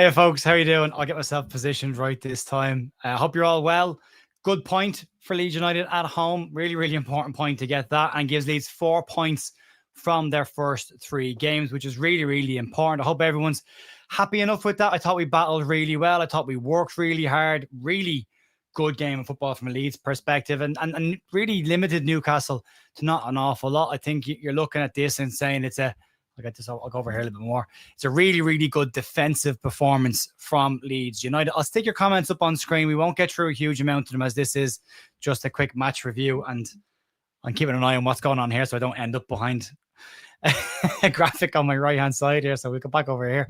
Hey folks, how you doing? I'll get myself positioned right this time. I hope you're all well. Good point for Leeds United at home. Really, really important point to get that, and gives Leeds 4 points from their first 3 games, which is really, really important. I hope everyone's happy enough with that. I thought we battled really well. I thought we worked really hard. Really good game of football from a Leeds perspective, and really limited Newcastle to not an awful lot. I think you're looking at this and saying I'll go over here a little bit more. It's a really, really good defensive performance from Leeds United. I'll stick your comments up on screen. We won't get through a huge amount of them, as this is just a quick match review, and I'm keeping an eye on what's going on here so I don't end up behind a graphic on my right-hand side here. So we'll go back over here.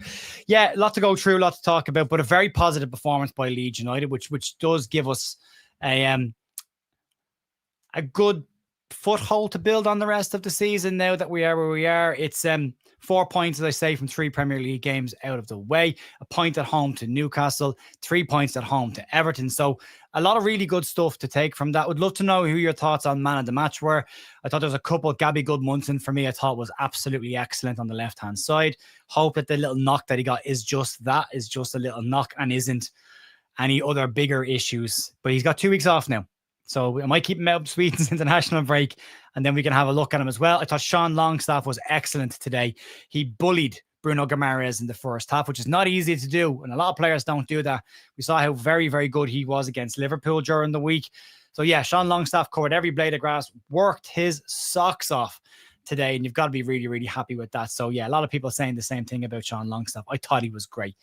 Yeah, a lot to go through, a lot to talk about, but a very positive performance by Leeds United, which does give us a good foothold to build on the rest of the season now that we are where we are. It's 4 points, as I say, from 3 Premier League games out of the way. A point at home to Newcastle, 3 points at home to Everton. So a lot of really good stuff to take from that. Would love to know who your thoughts on man of the match were. I thought there was a couple. Gabby Goodmunson, for me, I thought was absolutely excellent on the left-hand side. Hope that the little knock that he got is just a little knock and isn't any other bigger issues. But he's got 2 weeks off now, so I might keep him out of Sweden's international break, and then we can have a look at him as well. I thought Sean Longstaff was excellent today. He bullied Bruno Guimaraes in the first half, which is not easy to do, and a lot of players don't do that. We saw how very, very good he was against Liverpool during the week. So yeah, Sean Longstaff covered every blade of grass, worked his socks off today, and you've got to be really, really happy with that. So yeah, a lot of people saying the same thing about Sean Longstaff. I thought he was great.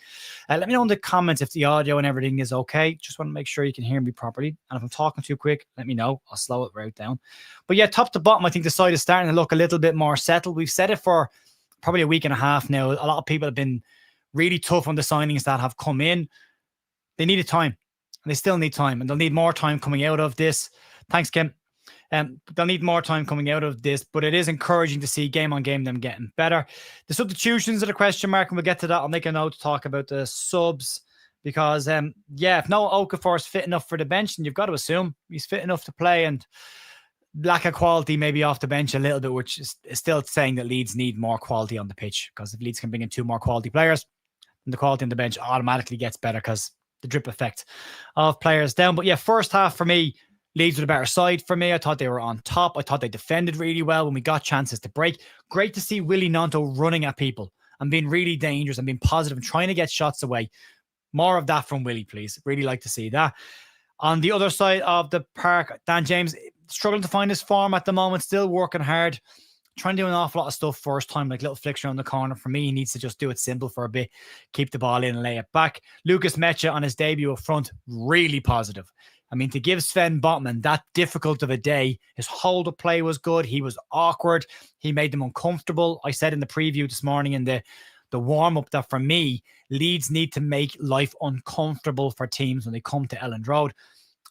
Let me know in the comments if the audio and everything is okay. Just want to make sure you can hear me properly, and if I'm talking too quick, let me know. I'll slow it right down. But yeah, top to bottom, I think the side is starting to look a little bit more settled. We've said it for probably a week and a half now. A lot of people have been really tough on the signings that have come in. They needed time, and they still need time, and they'll need more time coming out of this. Thanks, Kim. They'll need more time coming out of this, but it is encouraging to see game on game them getting better. The substitutions are the question mark, and we'll get to that. I'll make a note to talk about the subs because, if no Okafor is fit enough for the bench, then you've got to assume he's fit enough to play, and lack of quality maybe off the bench a little bit, which is still saying that Leeds need more quality on the pitch, because if Leeds can bring in 2 more quality players, then the quality on the bench automatically gets better because the drip effect of players down. But yeah, first half for me, Leeds with a better side for me. I thought they were on top. I thought they defended really well when we got chances to break. Great to see Willie Gnonto running at people and being really dangerous and being positive and trying to get shots away. More of that from Willie, please. Really like to see that. On the other side of the park, Dan James struggling to find his form at the moment, still working hard, trying to do an awful lot of stuff first time, like little flicks around the corner. For me, he needs to just do it simple for a bit, keep the ball in and lay it back. Lucas Mecha on his debut up front, really positive. I mean, to give Sven Botman that difficult of a day, his hold-up play was good. He was awkward. He made them uncomfortable. I said in the preview this morning in the warm-up that for me, Leeds need to make life uncomfortable for teams when they come to Elland Road.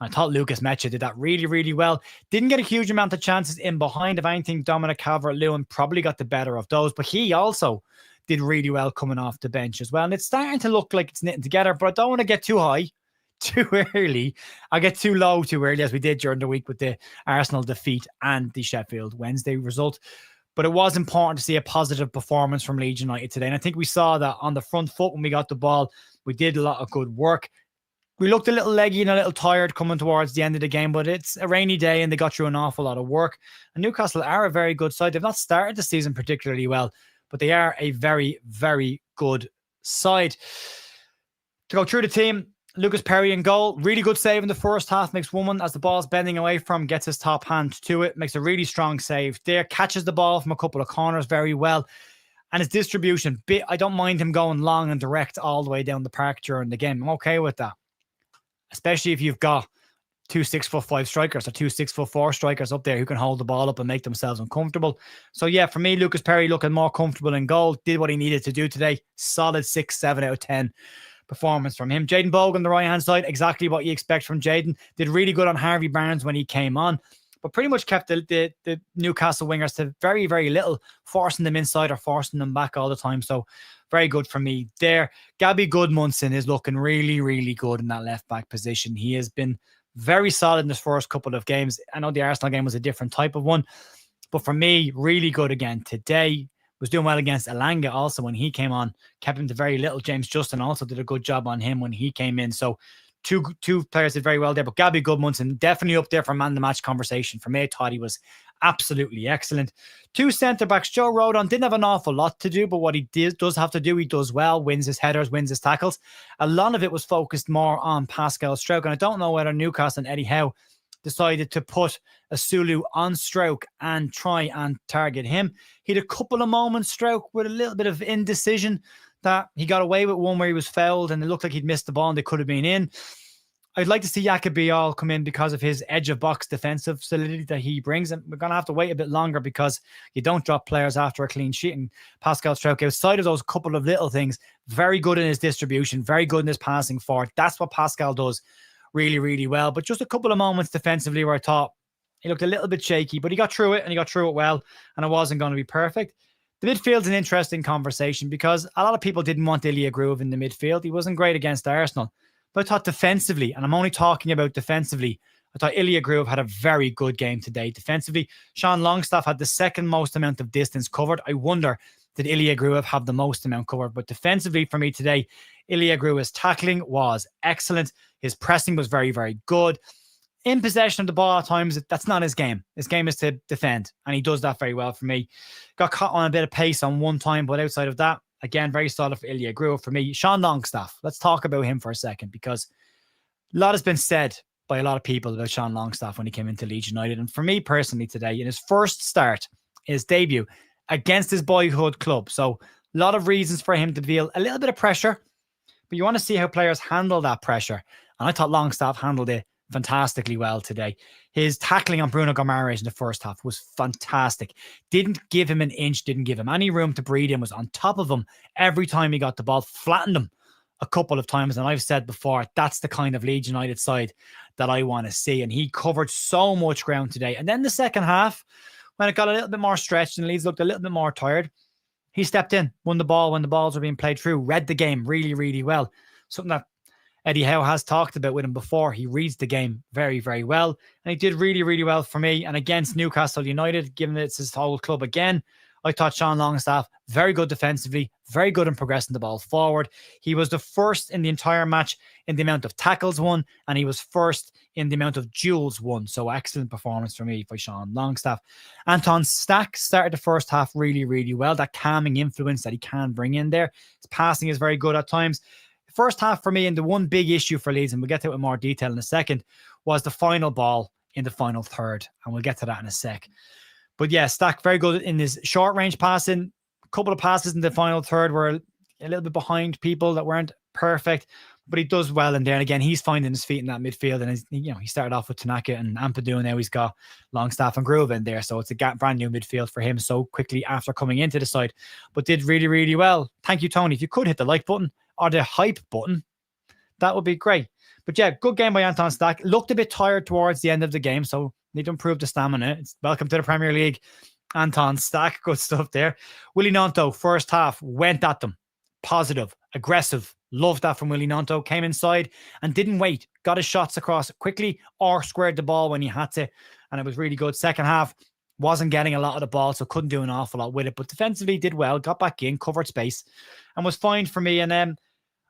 I thought Lucas Mecha did that really, really well. Didn't get a huge amount of chances in behind. If anything, Dominic Calvert-Lewin probably got the better of those, but he also did really well coming off the bench as well. And it's starting to look like it's knitting together, but I don't want to get too high too early. I get too low too early, as we did during the week with the Arsenal defeat and the Sheffield Wednesday result. But it was important to see a positive performance from Leeds United today. And I think we saw that on the front foot when we got the ball. We did a lot of good work. We looked a little leggy and a little tired coming towards the end of the game, but it's a rainy day and they got through an awful lot of work. And Newcastle are a very good side. They've not started the season particularly well, but they are a very, very good side. To go through the team, Lucas Perry in goal. Really good save in the first half. Makes one as the ball's bending away from, gets his top hand to it. Makes a really strong save there. Catches the ball from a couple of corners very well. And his distribution, I don't mind him going long and direct all the way down the park during the game. I'm okay with that. Especially if you've got 2 6'5" strikers or 2 6'4" strikers up there who can hold the ball up and make themselves uncomfortable. So yeah, for me, Lucas Perry looking more comfortable in goal. Did what he needed to do today. Solid 6, 7 out of 10 performance from him. Jaden Bogle on the right-hand side, exactly what you expect from Jaden. Did really good on Harvey Barnes when he came on, but pretty much kept the Newcastle wingers to very, very little, forcing them inside or forcing them back all the time. So very good for me there. Gabby Goodmunson is looking really, really good in that left-back position. He has been very solid in his first couple of games. I know the Arsenal game was a different type of one, but for me, really good again today. Was doing well against Elanga also when he came on. Kept him to very little. James Justin also did a good job on him when he came in. So two players did very well there. But Gabby Goodmunson definitely up there for man of the match conversation. For me, I thought he was absolutely excellent. Two centre-backs. Joe Rodon didn't have an awful lot to do, but what he does have to do, he does well. Wins his headers, wins his tackles. A lot of it was focused more on Pascal Stroke. And I don't know whether Newcastle and Eddie Howe decided to put a Sulu on Stroke and try and target him. He had a couple of moments, Stroke, with a little bit of indecision that he got away with one where he was fouled and it looked like he'd missed the ball and they could have been in. I'd like to see Yacobial come in because of his edge of box defensive solidity that he brings. And we're going to have to wait a bit longer because you don't drop players after a clean sheet. And Pascal Stroke, outside of those couple of little things, very good in his distribution, very good in his passing forward. That's what Pascal does really, really well. But just a couple of moments defensively where I thought he looked a little bit shaky, but he got through it and he got through it well. And it wasn't going to be perfect. The midfield's an interesting conversation because a lot of people didn't want Ilya Groove in the midfield. He wasn't great against Arsenal. But I thought defensively, and I'm only talking about defensively, I thought Ilya Groove had a very good game today defensively. Sean Longstaff had the second most amount of distance covered. I wonder, did Ilya Groove have the most amount covered? But defensively for me today, Ilya Groove's tackling was excellent. His pressing was very, very good. In possession of the ball at times, that's not his game. His game is to defend, and he does that very well for me. Got caught on a bit of pace on one time, but outside of that, again, very solid for Ilya Groove for me. Sean Longstaff, let's talk about him for a second because a lot has been said by a lot of people about Sean Longstaff when he came into Leeds United. And for me personally today, in his first start, his debut against his boyhood club. So a lot of reasons for him to feel a little bit of pressure, but you want to see how players handle that pressure. And I thought Longstaff handled it fantastically well today. His tackling on Bruno Guimaraes in the first half was fantastic. Didn't give him an inch, didn't give him any room to breathe in, was on top of him every time he got the ball, flattened him a couple of times. And I've said before, that's the kind of Leeds United side that I want to see. And he covered so much ground today. And then the second half, when it got a little bit more stretched and Leeds looked a little bit more tired, he stepped in, won the ball when the balls were being played through, read the game really, really well. Something that Eddie Howe has talked about with him before. He reads the game very, very well. And he did really, really well for me. And against Newcastle United, given that it's his whole club again, I thought Sean Longstaff, very good defensively, very good in progressing the ball forward. He was the first in the entire match in the amount of tackles won, and he was first in the amount of duels won. So excellent performance for me by Sean Longstaff. Anton Stack started the first half really, really well. That calming influence that he can bring in there. His passing is very good at times. First half for me, and the one big issue for Leeds, and we'll get to it in more detail in a second, was the final ball in the final third. And we'll get to that in a sec. But yeah, Stack very good in his short range passing. A couple of passes in the final third were a little bit behind people that weren't perfect, but he does well in there. And again, he's finding his feet in that midfield. And he started off with Tanaka and Ampadu. Now he's got Longstaff and Groove in there. So it's a brand new midfield for him so quickly after coming into the side, but did really, really well. Thank you, Tony. If you could hit the like button or the hype button, that would be great. But yeah, good game by Anton Stack. Looked a bit tired towards the end of the game, so need to improve the stamina. It's welcome to the Premier League. Anton Stack, good stuff there. Willie Gnonto, first half, went at them. Positive, aggressive. Loved that from Willie Gnonto. Came inside and didn't wait. Got his shots across quickly or squared the ball when he had to. And it was really good. Second half, wasn't getting a lot of the ball, so couldn't do an awful lot with it. But defensively did well, got back in, covered space, and was fine for me. And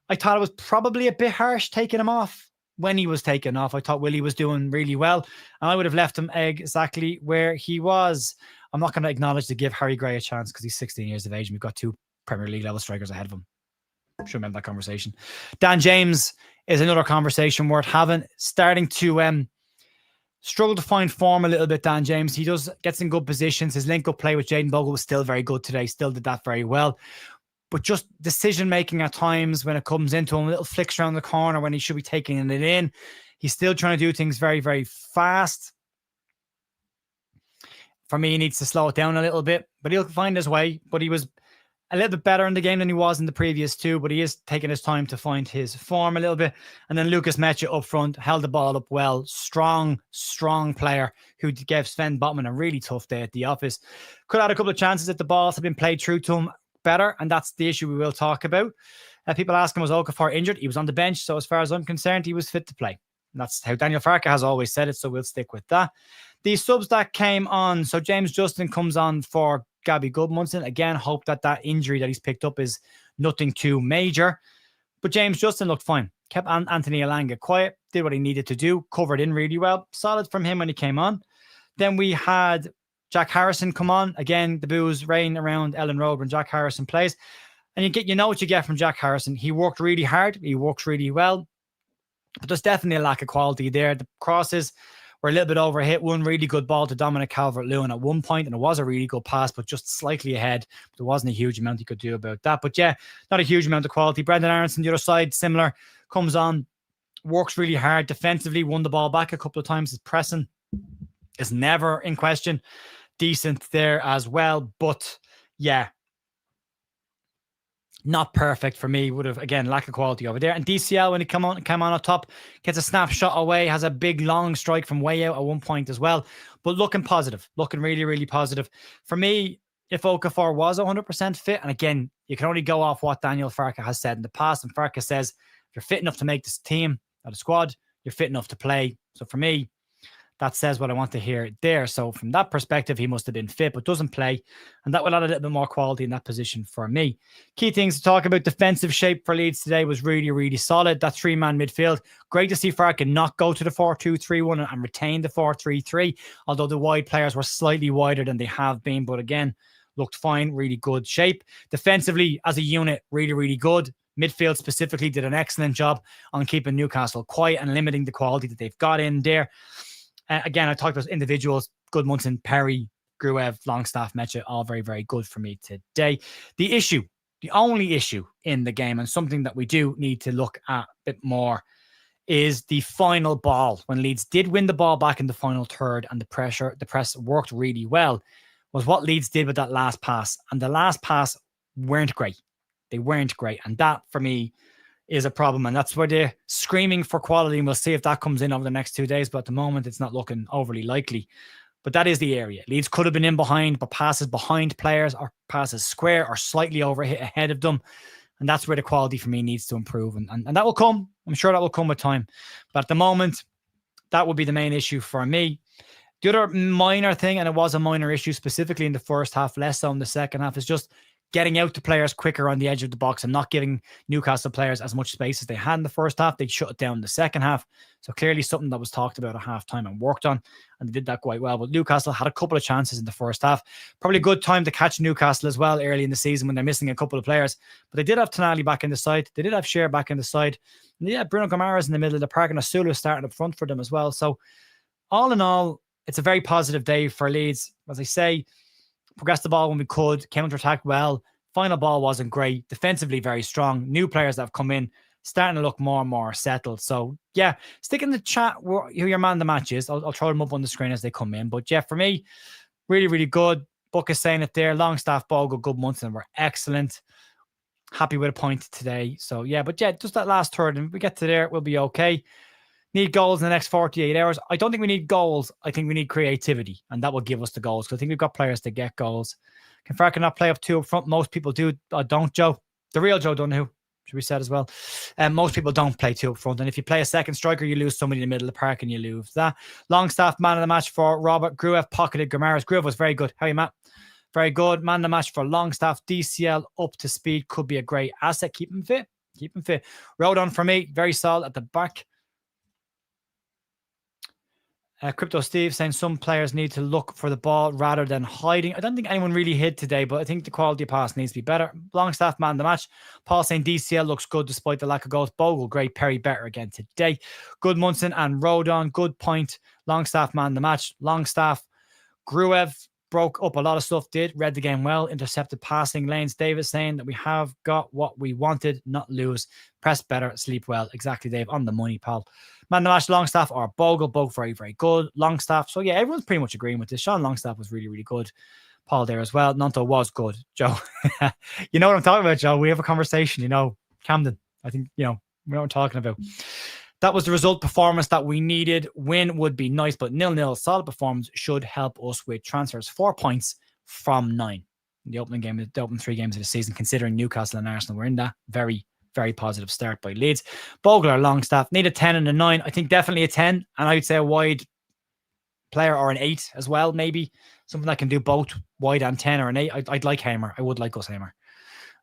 I thought it was probably a bit harsh taking him off when he was taken off. I thought Willie was doing really well, and I would have left him exactly where he was. I'm not going to acknowledge to give Harry Gray a chance because he's 16 years of age and we've got two Premier League level strikers ahead of him. Should remember that conversation. Dan James is another conversation worth having. Starting to struggle to find form a little bit, Dan James. He gets in good positions. His link-up play with Jayden Bogle was still very good today. Still did that very well. But just decision-making at times when it comes into him, little flicks around the corner when he should be taking it in. He's still trying to do things very, very fast. For me, he needs to slow it down a little bit, but he'll find his way. But he was a little bit better in the game than he was in the previous two, but he is taking his time to find his form a little bit. And then Lucas Mecha up front, held the ball up well. Strong player who gave Sven Botman a really tough day at the office. Could have had a couple of chances if the balls had been played through to him better, and that's the issue we will talk about. People ask him, was Okafor injured? He was on the bench, so as far as I'm concerned, he was fit to play. And that's how Daniel Farke has always said it, so we'll stick with that. The subs that came on, so James Justin comes on for Gabby Goodmunson. Again, hope that injury that he's picked up is nothing too major. But James Justin looked fine. Kept Anthony Elanga quiet, did what he needed to do, covered in really well. Solid from him when he came on. Then we had Jack Harrison come on. Again, the boos rain around Ellen Road when Jack Harrison plays. And you know what you get from Jack Harrison. He worked really hard. He works really well. But there's definitely a lack of quality there. The crosses were a little bit overhit. One really good ball to Dominic Calvert-Lewin at one point, and it was a really good pass, but just slightly ahead. There wasn't a huge amount he could do about that. But yeah, not a huge amount of quality. Brendan Aronson, the other side, similar, comes on, works really hard defensively, won the ball back a couple of times. His pressing is never in question. Decent there as well. But yeah, not perfect for me. Would have, again, lack of quality over there. And DCL, when he came on up top, gets a snapshot away, has a big long strike from way out at one point as well. But looking positive, looking really, really positive. For me, if Okafor was 100% fit, and again, you can only go off what Daniel Farke has said in the past. And Farke says, if you're fit enough to make this team or the squad, you're fit enough to play. So for me, that says what I want to hear there. So from that perspective, he must have been fit, but doesn't play. And that will add a little bit more quality in that position for me. Key things to talk about. Defensive shape for Leeds today was really, really solid. That three-man midfield. Great to see Farke not go to the 4-2-3-1 and retain the 4-3-3, although the wide players were slightly wider than they have been. But again, looked fine, really good shape. Defensively, as a unit, really, really good. Midfield specifically did an excellent job on keeping Newcastle quiet and limiting the quality that they've got in there. Again, I talked about individuals, Goodmunson, Perry, Gruev, Longstaff, Mecha, all very, very good for me today. The only issue in the game, and something that we do need to look at a bit more, is the final ball. When Leeds did win the ball back in the final third and the press worked really well, was what Leeds did with that last pass. And the last pass weren't great. They weren't great. And that, for me, is a problem, and that's where they're screaming for quality, and we'll see if that comes in over the next 2 days, but at the moment it's not looking overly likely. But that is the area. Leeds could have been in behind, but passes behind players or passes square or slightly overhit ahead of them, and that's where the quality for me needs to improve, and that will come. I'm sure that will come with time, but at the moment that would be the main issue for me. The other minor thing, and it was a minor issue specifically in the first half, less so in the second half, is just getting out to players quicker on the edge of the box and not giving Newcastle players as much space as they had in the first half. They shut it down in the second half. So clearly something that was talked about at halftime and worked on, and they did that quite well. But Newcastle had a couple of chances in the first half. Probably a good time to catch Newcastle as well early in the season when they're missing a couple of players. But they did have Tonali back in the side. They did have Shearer back in the side. And yeah, Bruno Guimaraes in the middle of the park, and Asulu starting up front for them as well. So all in all, it's a very positive day for Leeds. As I say, progressed the ball when we could, counter-attack well. Final ball wasn't great. Defensively, very strong. New players that have come in, starting to look more and more settled. So, yeah, stick in the chat who your man of the match is. I'll throw them up on the screen as they come in. But, yeah, for me, really, really good. Buck is saying it there. Longstaff, Bogle, Goodmunson were excellent. Happy with a point today. So, yeah, but, yeah, just that last third. And if we get to there, we'll be okay. Need goals in the next 48 hours. I don't think we need goals. I think we need creativity, and that will give us the goals, because I think we've got players to get goals. Can Farke not play up two up front? Most people do. Don't, Joe. The real Joe Donoghue, should be said as well. Most people don't play two up front, and if you play a second striker, you lose somebody in the middle of the park, and you lose that. Longstaff, man of the match for Robert. Gruev pocketed Guimaraes. Gruev was very good. How are you, Matt? Very good. Man of the match for Longstaff. DCL up to speed. Could be a great asset. Keep him fit. Keep him fit. Rodon for me. Very solid at the back. Crypto Steve saying some players need to look for the ball rather than hiding. I don't think anyone really hid today, but I think the quality of pass needs to be better. Longstaff, man of the match. Paul saying DCL looks good despite the lack of goals. Bogle, great. Perry, better again today. Goodmunson and Rodon, good point. Longstaff, man of the match. Longstaff, Gruev broke up a lot of stuff, read the game well, intercepted passing lanes. David saying that we have got what we wanted, not lose. Press better, sleep well. Exactly, Dave, on the money, pal. Man, the match, Longstaff or Bogle, both very, very good. Longstaff, so yeah, everyone's pretty much agreeing with this. Sean Longstaff was really, really good. Paul there as well. Nonto was good. Joe, you know what I'm talking about, Joe. We have a conversation, Camden. I think, we know what I'm talking about. That was the result performance that we needed. Win would be nice, but 0-0 solid performance should help us with transfers. 4 points from 9 in the opening 3 games of the season, considering Newcastle and Arsenal were in that. Very, very positive start by Leeds. Bogle or Longstaff need a 10 and a 9. I think definitely a 10, and I would say a wide player or an 8 as well, maybe. Something that can do both wide and 10 or an 8. I'd like Hamer. I would like Gus Hamer.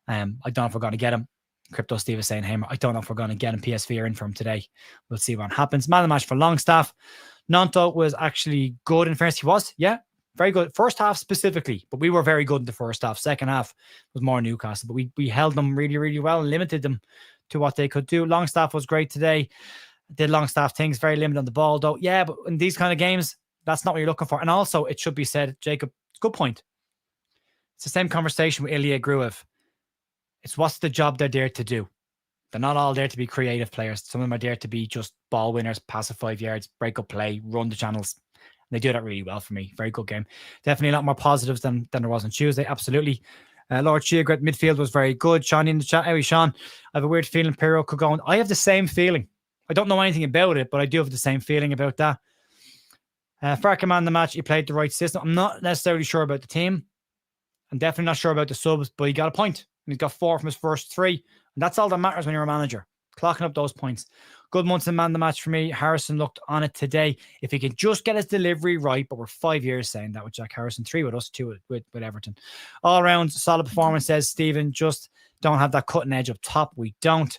I don't know if we're going to get him. Crypto Steve is saying Hamer. I don't know if we're going to get him. PSV are in for him today. We'll see what happens. Man of the match for Longstaff. Nanto was actually good in fairness. He was, yeah, very good. First half specifically, but we were very good in the first half. Second half was more Newcastle, but we held them really, really well and limited them to what they could do. Longstaff was great today. Did Longstaff things, very limited on the ball though. Yeah, but in these kind of games, that's not what you're looking for. And also, it should be said, Jacob, good point. It's the same conversation with Ilya Gruev. It's what's the job they're there to do. They're not all there to be creative players. Some of them are there to be just ball winners, pass it 5 yards, break up play, run the channels. And they do that really well for me. Very good game. Definitely a lot more positives than there was on Tuesday. Absolutely. Lord Chiagret, midfield was very good. Sean in the chat. Hey, Sean, I have a weird feeling Pirro could go on. I have the same feeling. I don't know anything about it, but I do have the same feeling about that. Farka man the match, he played the right system. I'm not necessarily sure about the team. I'm definitely not sure about the subs, but he got a point. And he's got 4 from his first 3. And that's all that matters when you're a manager. Clocking up those points. Good Munson man the match for me. Harrison looked on it today. If he can just get his delivery right, but we're 5 years saying that with Jack Harrison, 3 with us, 2 with Everton. All around solid performance, says Stephen. Just don't have that cutting edge up top. We don't.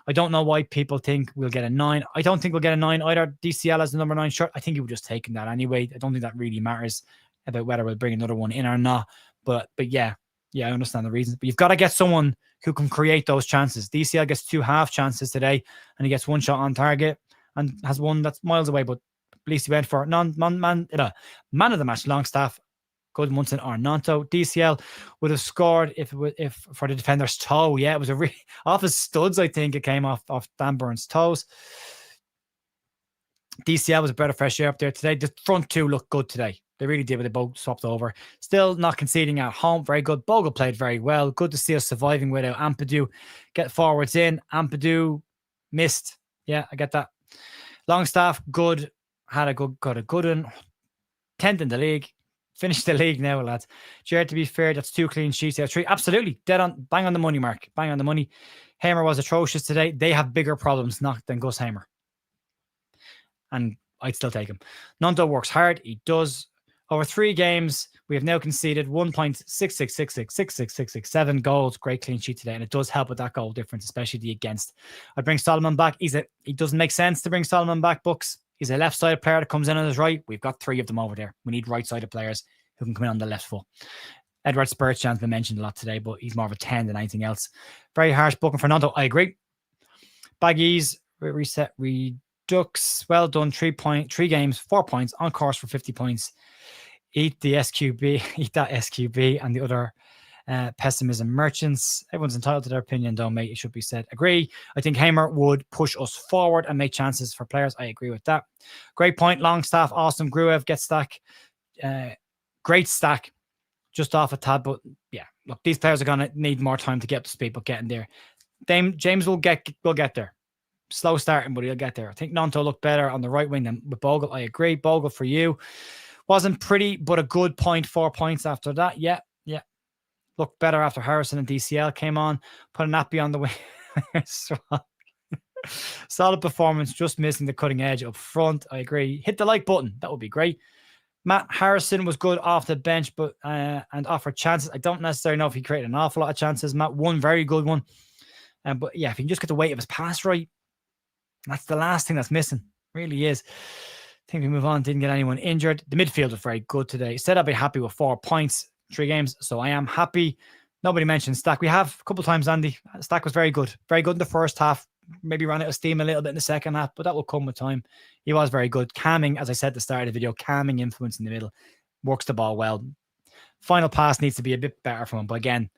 I don't know why people think we'll get a 9. I don't think we'll get a 9 either. DCL has the number 9 shirt. I think he would just taken that anyway. I don't think that really matters about whether we'll bring another one in or not. But yeah, I understand the reasons. But you've got to get someone who can create those chances. DCL gets 2 half chances today, and he gets 1 shot on target and has one that's miles away. But at least he went for it. Man of the match, Longstaff. Good Munson or Nanto. DCL would have scored if for the defender's toe. Yeah, it was off his studs. I think it came off Dan Burns' toes. DCL was a better fresh air up there today. The front 2 looked good today. They really did, but they both swapped over. Still not conceding at home. Very good. Bogle played very well. Good to see us surviving without Ampadu. Get forwards in. Ampadu missed. Yeah, I get that. Longstaff, good. Got a good one. 10th in the league. Finished the league now, lads. Jared, to be fair, that's 2 clean sheets out of 3. Absolutely. Dead on. Bang on the money, Mark. Bang on the money. Hamer was atrocious today. They have bigger problems than Gus Hamer. And I'd still take him. Nanto works hard. He does. Over 3 games, we have now conceded 1.66666667 goals. Great clean sheet today, and it does help with that goal difference, especially the against. I'd bring Solomon back. He doesn't make sense to bring Solomon back, Bucks. He's a left-sided player that comes in on his right. We've got 3 of them over there. We need right-sided players who can come in on the left foot. Edward Spurgeon's been mentioned a lot today, but he's more of a 10 than anything else. Very harsh booking for Nanto. I agree. Baggies, reset, redux. Well done. 3 games, 4 points, on course for 50 points. Eat the SQB, eat that SQB and the other pessimism merchants. Everyone's entitled to their opinion, though, mate. It should be said. Agree. I think Hamer would push us forward and make chances for players. I agree with that. Great point. Longstaff, awesome. Gruev gets stack. Great stack. Just off a tad, but yeah, look, these players are going to need more time to get up to speed, but getting there. James will get there. Slow starting, but he'll get there. I think Nanto looked better on the right wing than with Bogle. I agree. Bogle for you. Wasn't pretty, but a good point. 4 points after that. Yeah. Looked better after Harrison and DCL came on. Put a nappy on the way. Solid performance, just missing the cutting edge up front. I agree. Hit the like button. That would be great. Matt Harrison was good off the bench, but and offered chances. I don't necessarily know if he created an awful lot of chances. Matt, one very good one. But yeah, if he can just get the weight of his pass right, that's the last thing that's missing. Really is. I think we move on. Didn't get anyone injured. The midfield was very good today. Said I'd be happy with 4 points, 3 games. So I am happy. Nobody mentioned Stack. We have a couple of times, Andy. Stack was very good. Very good in the first half. Maybe ran out of steam a little bit in the second half, but that will come with time. He was very good. Calming, as I said at the start of the video, calming influence in the middle. Works the ball well. Final pass needs to be a bit better from him. But again,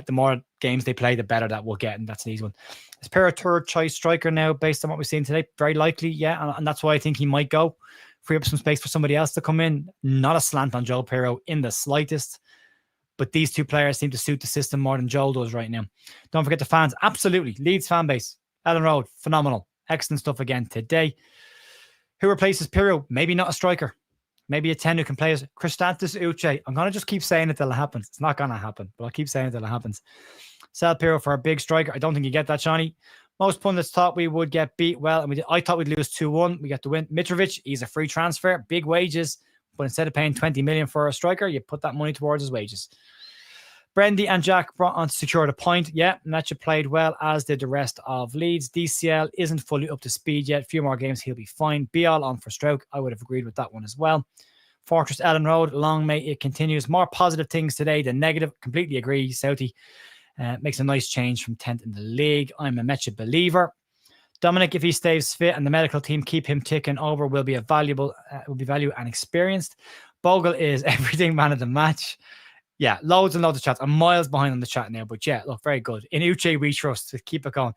the more games they play, the better that we'll get. And that's an easy one. Is Pirro third choice striker now based on what we've seen today? Very likely, yeah. And that's why I think he might go. Free up some space for somebody else to come in. Not a slant on Joel Pirro in the slightest. But these 2 players seem to suit the system more than Joel does right now. Don't forget the fans. Absolutely. Leeds fan base. Ellen Road. Phenomenal. Excellent stuff again today. Who replaces Pirro? Maybe not a striker. Maybe a 10 who can play as Christantis Uche. I'm going to just keep saying it till it happens. It's not going to happen, but I'll keep saying it till it happens. Sell Pirro for a big striker. I don't think you get that, Shawnee. Most pundits thought we would get beat. Well, and I thought we'd lose 2-1. We got the win. Mitrovic, he's a free transfer, big wages. But instead of paying 20 million for a striker, you put that money towards his wages. Brendy and Jack brought on to secure the point. Yeah, Nacho played well, as did the rest of Leeds. DCL isn't fully up to speed yet. A few more games, he'll be fine. Bial on for stroke. I would have agreed with that one as well. Fortress Ellen Road, long may it continues. More positive things today than negative. Completely agree. Southie makes a nice change from 10th in the league. I'm a Mecha believer. Dominic, if he stays fit and the medical team keep him ticking over, will be valuable and experienced. Bogle is everything man of the match. Yeah, loads and loads of chats. I'm miles behind on the chat now, but yeah, look, very good. In Uche, we trust. To keep it going.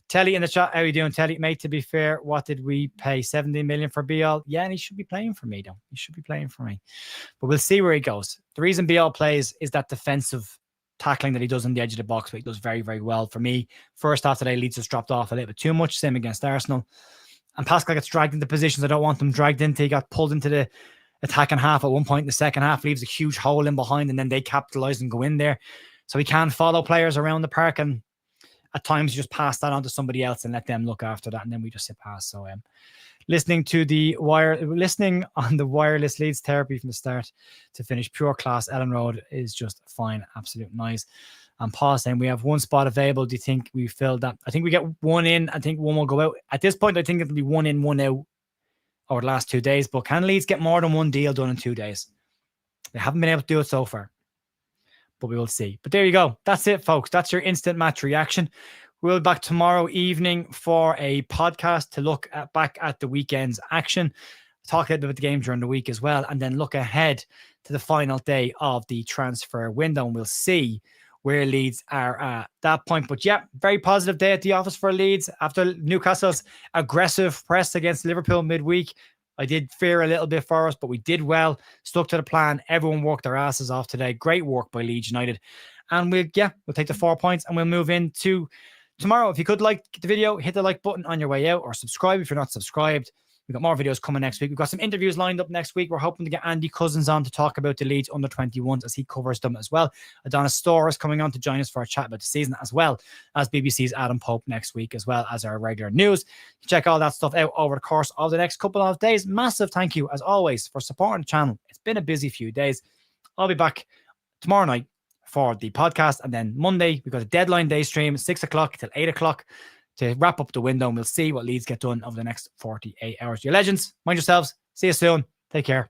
Telly in the chat, how are you doing, Telly? Mate, to be fair, what did we pay? 17 million for Bial? Yeah, and he should be playing for me, though. He should be playing for me. But we'll see where he goes. The reason Bial plays is that defensive tackling that he does on the edge of the box, but he does very, very well for me. First half today, Leeds just dropped off a little bit too much. Same against Arsenal. And Pascal gets dragged into positions I don't want him dragged into. He got pulled into the attacking half at one point in the second half, leaves a huge hole in behind, and then they capitalize and go in there. So he can follow players around the park, and at times you just pass that on to somebody else and let them look after that, and then we just sit past. So listening on the wireless Leeds therapy from the start to finish, pure class. Ellen Road is just fine, absolute nice. And Paul saying we have one spot available. Do you think we filled that? I think we get one in. I think one will go out. At this point, I think it'll be one in, one out over the last 2 days. But can Leeds get more than one deal done in 2 days? They haven't been able to do it so far, but we will see. But there you go. That's it, folks. That's your instant match reaction. We'll be back tomorrow evening for a podcast to look back at the weekend's action, talk a little bit about the game during the week as well, and then look ahead to the final day of the transfer window, and we'll see where Leeds are at that point. But yeah, very positive day at the office for Leeds after Newcastle's aggressive press against Liverpool midweek. I did fear a little bit for us, but we did well, stuck to the plan. Everyone worked their asses off today. Great work by Leeds United. And we'll take the 4 points and we'll move into tomorrow. If you could like the video, hit the like button on your way out, or subscribe if you're not subscribed. We've got more videos coming next week. We've got some interviews lined up next week. We're hoping to get Andy Cousins on to talk about the Leeds under-21s as he covers them as well. Adonis Storr is coming on to join us for a chat about the season, as well as BBC's Adam Pope next week, as well as our regular news. Check all that stuff out over the course of the next couple of days. Massive thank you, as always, for supporting the channel. It's been a busy few days. I'll be back tomorrow night for the podcast, and then Monday we've got a deadline day stream, 6 o'clock till 8 o'clock. To wrap up the window, and we'll see what Leeds get done over the next 48 hours. You legends, mind yourselves. See you soon. Take care.